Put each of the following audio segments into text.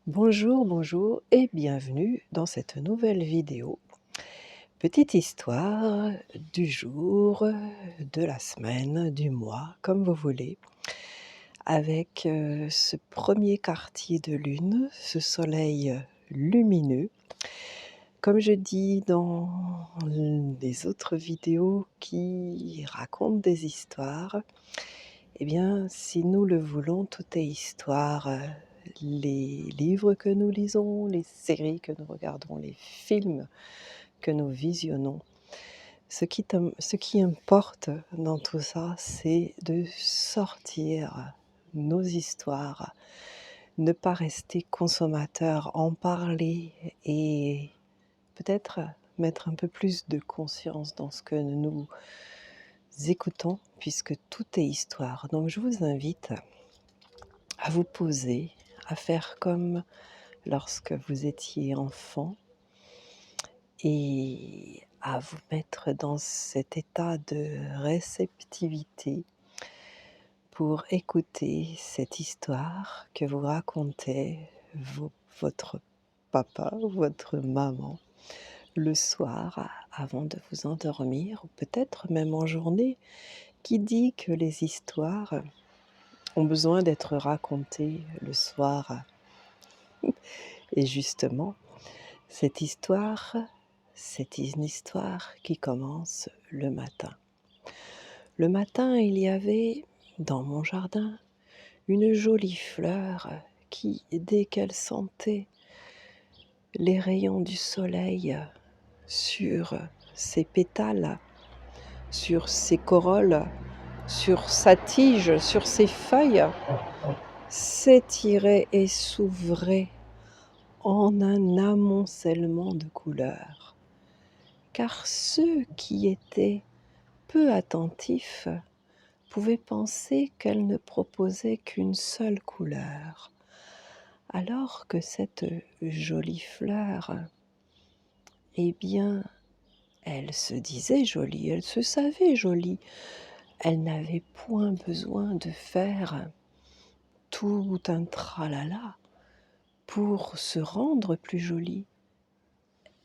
Bonjour, bonjour et bienvenue dans cette nouvelle vidéo. Petite histoire du jour, de la semaine, du mois, comme vous voulez, avec ce premier quartier de lune, ce soleil lumineux. Comme je dis dans les autres vidéos qui racontent des histoires, eh bien, si nous le voulons, tout est histoire. Les livres que nous lisons, les séries que nous regardons, les films que nous visionnons. Ce qui importe dans tout ça, c'est de sortir nos histoires, ne pas rester consommateur, en parler et peut-être mettre un peu plus de conscience dans ce que nous écoutons, puisque tout est histoire. Donc je vous invite à vous poser, à faire comme lorsque vous étiez enfant et à vous mettre dans cet état de réceptivité pour écouter cette histoire que vous racontait votre papa ou votre maman le soir avant de vous endormir, ou peut-être même en journée. Qui dit que les histoires ont besoin d'être racontées le soir? Et justement, cette histoire, c'est une histoire qui commence le matin. Le matin, il y avait dans mon jardin une jolie fleur qui, dès qu'elle sentait les rayons du soleil sur ses pétales, sur ses corolles, sur sa tige, sur ses feuilles, s'étirait et s'ouvrait en un amoncellement de couleurs. Car ceux qui étaient peu attentifs pouvaient penser qu'elle ne proposait qu'une seule couleur, alors que cette jolie fleur, eh bien, elle se disait jolie, elle se savait jolie, elle n'avait point besoin de faire tout un tralala pour se rendre plus jolie.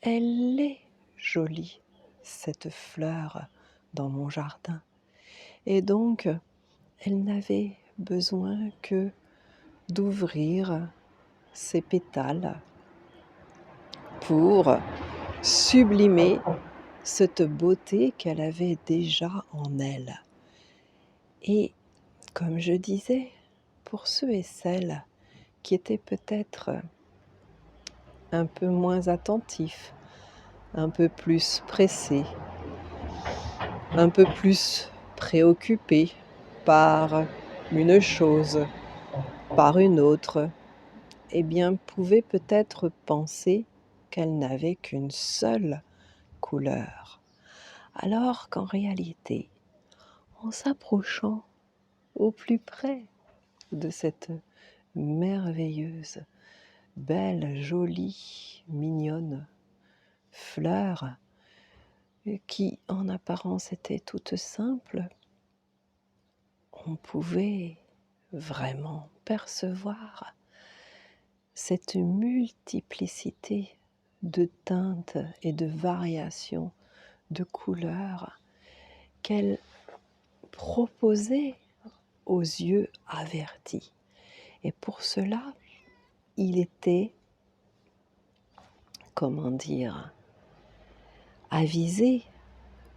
Elle est jolie, cette fleur dans mon jardin. Et donc, elle n'avait besoin que d'ouvrir ses pétales pour sublimer cette beauté qu'elle avait déjà en elle. Et comme je disais, pour ceux et celles qui étaient peut-être un peu moins attentifs, un peu plus pressés, un peu plus préoccupés par une chose, par une autre, eh bien, pouvaient peut-être penser qu'elle n'avait qu'une seule couleur. Alors qu'en réalité, en s'approchant au plus près de cette merveilleuse, belle, jolie, mignonne fleur, qui en apparence était toute simple, on pouvait vraiment percevoir cette multiplicité de teintes et de variations de couleurs qu'elle proposait aux yeux avertis. Et pour cela, il était, comment dire, avisé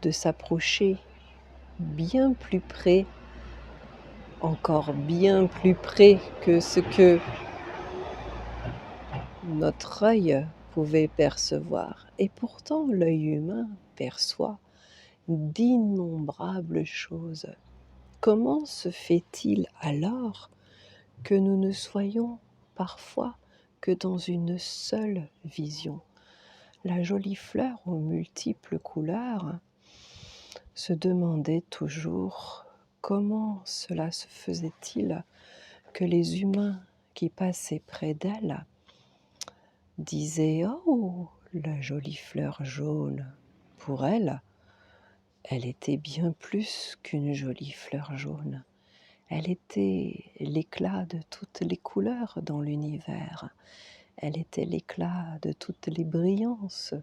de s'approcher bien plus près, encore bien plus près que ce que notre œil pouvait percevoir. Et pourtant, l'œil humain perçoit d'innombrables choses. Comment se fait-il alors que nous ne soyons parfois que dans une seule vision? La jolie fleur aux multiples couleurs se demandait toujours comment cela se faisait-il que les humains qui passaient près d'elle disaient: «Oh, la jolie fleur jaune!» Pour elle, elle était bien plus qu'une jolie fleur jaune. Elle était l'éclat de toutes les couleurs dans l'univers. Elle était l'éclat de toutes les brillances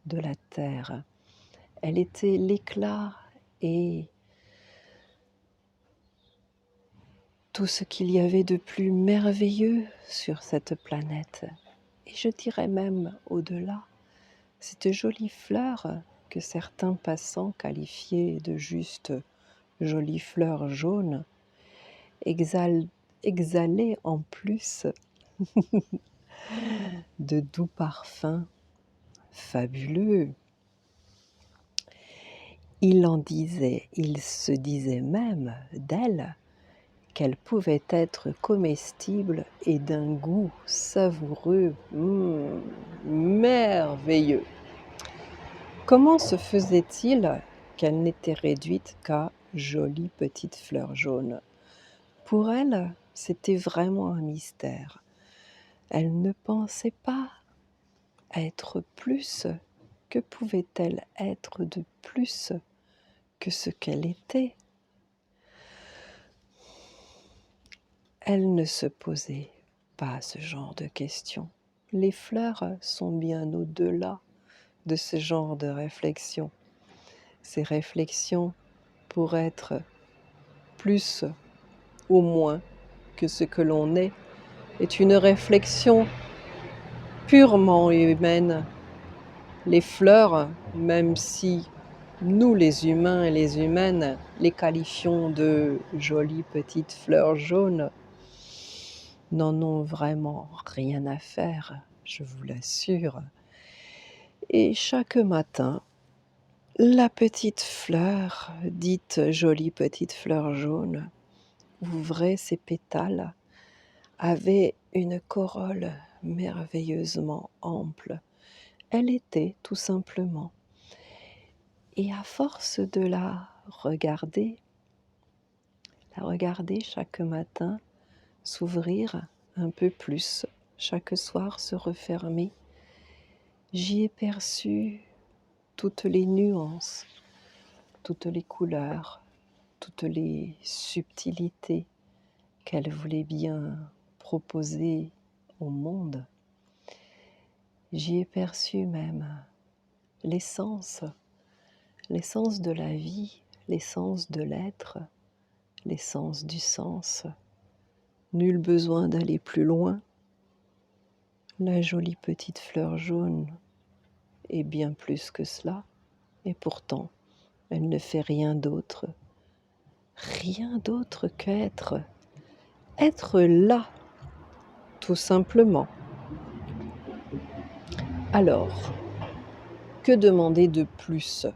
de la terre. Elle était l'éclat et tout ce qu'il y avait de plus merveilleux sur cette planète. Et je dirais même au-delà, cette jolie fleur que certains passants qualifiaient de juste jolie fleur jaune, exhalait en plus de doux parfums fabuleux. Il se disait même d'elle qu'elle pouvait être comestible et d'un goût savoureux, merveilleux. Comment se faisait-il qu'elle n'était réduite qu'à jolie petite fleur jaune? Pour elle, c'était vraiment un mystère. Elle ne pensait pas être plus. Que pouvait-elle être de plus que ce qu'elle était? Elle ne se posait pas ce genre de questions. Les fleurs sont bien au-delà de ce genre de réflexion. Ces réflexions pour être plus ou moins que ce que l'on est une réflexion purement humaine. Les fleurs, même si nous les humains et les humaines les qualifions de jolies petites fleurs jaunes, n'en ont vraiment rien à faire, je vous l'assure. Et chaque matin, la petite fleur, dite jolie petite fleur jaune, ouvrait ses pétales, avait une corolle merveilleusement ample. Elle était tout simplement. Et à force de la regarder chaque matin, s'ouvrir un peu plus, chaque soir se refermer, j'y ai perçu toutes les nuances, toutes les couleurs, toutes les subtilités qu'elle voulait bien proposer au monde. J'y ai perçu même l'essence de la vie, l'essence de l'être, l'essence du sens. Nul besoin d'aller plus loin. La jolie petite fleur jaune est bien plus que cela, et pourtant, elle ne fait rien d'autre qu'être. Être là, tout simplement. Alors, que demander de plus?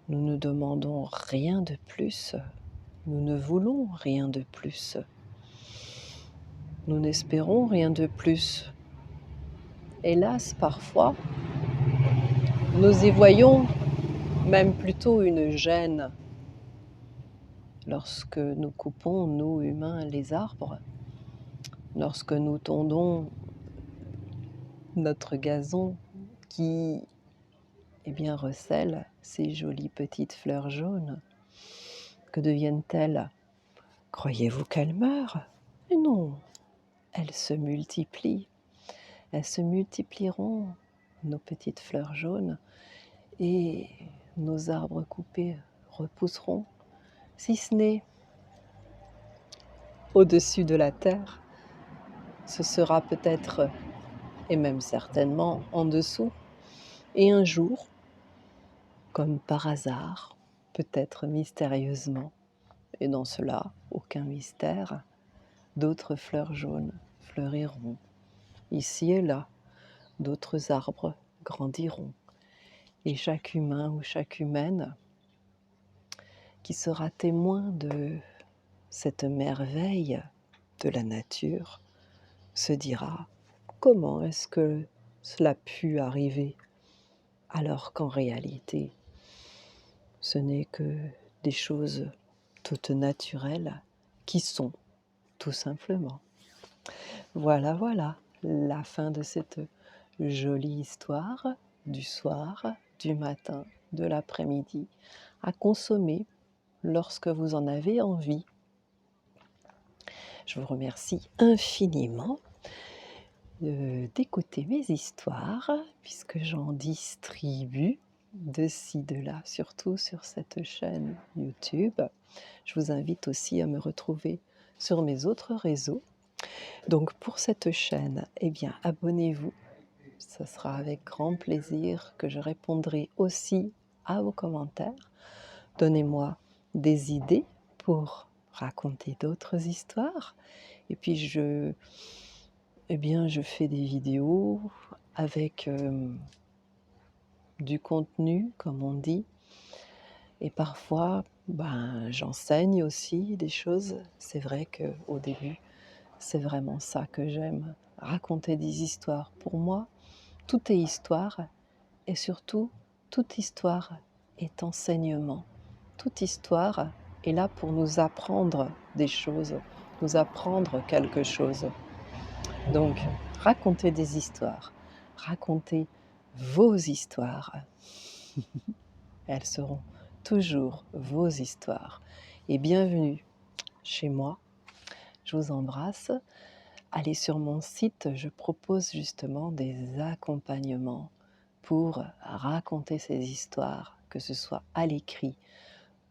Nous ne demandons rien de plus. Nous ne voulons rien de plus. Nous n'espérons rien de plus. Hélas, parfois, nous y voyons même plutôt une gêne. Lorsque nous coupons, nous humains, les arbres, lorsque nous tondons notre gazon qui recèle ces jolies petites fleurs jaunes, que deviennent-elles? Croyez-vous qu'elles meurent? Mais non, elles se multiplient. Elles se multiplieront, nos petites fleurs jaunes, et nos arbres coupés repousseront, si ce n'est au-dessus de la terre. Ce sera peut-être, et même certainement, en dessous. Et un jour, comme par hasard, peut-être mystérieusement, et dans cela, aucun mystère, d'autres fleurs jaunes fleuriront. Ici et là, d'autres arbres grandiront. Et chaque humain ou chaque humaine qui sera témoin de cette merveille de la nature se dira: comment est-ce que cela a pu arriver, alors qu'en réalité, ce n'est que des choses toutes naturelles qui sont, tout simplement. Voilà, voilà, la fin de cette jolie histoire du soir, du matin, de l'après-midi, à consommer lorsque vous en avez envie. Je vous remercie infiniment d'écouter mes histoires, puisque j'en distribue de ci, de là, surtout sur cette chaîne YouTube. Je vous invite aussi à me retrouver sur mes autres réseaux. Donc pour cette chaîne, eh bien abonnez-vous, ce sera avec grand plaisir que je répondrai aussi à vos commentaires. Donnez-moi des idées pour raconter d'autres histoires. Et puis je fais des vidéos avec du contenu, comme on dit. Et parfois, j'enseigne aussi des choses. C'est vrai qu'au début, c'est vraiment ça que j'aime, raconter des histoires. Pour moi, tout est histoire et surtout, toute histoire est enseignement. Toute histoire est là pour nous apprendre des choses, nous apprendre quelque chose. Donc, racontez des histoires, racontez vos histoires. Elles seront toujours vos histoires. Et bienvenue chez moi. Je vous embrasse. Allez sur mon site, je propose justement des accompagnements pour raconter ces histoires, que ce soit à l'écrit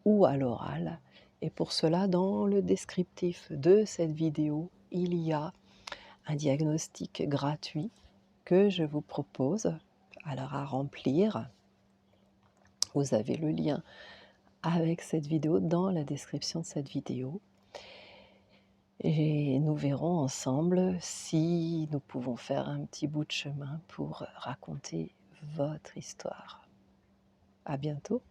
ou à l'oral. Et pour cela, dans le descriptif de cette vidéo, il y a un diagnostic gratuit que je vous propose alors à remplir. Vous avez le lien avec cette vidéo dans la description de cette vidéo. Et nous verrons ensemble si nous pouvons faire un petit bout de chemin pour raconter votre histoire. À bientôt.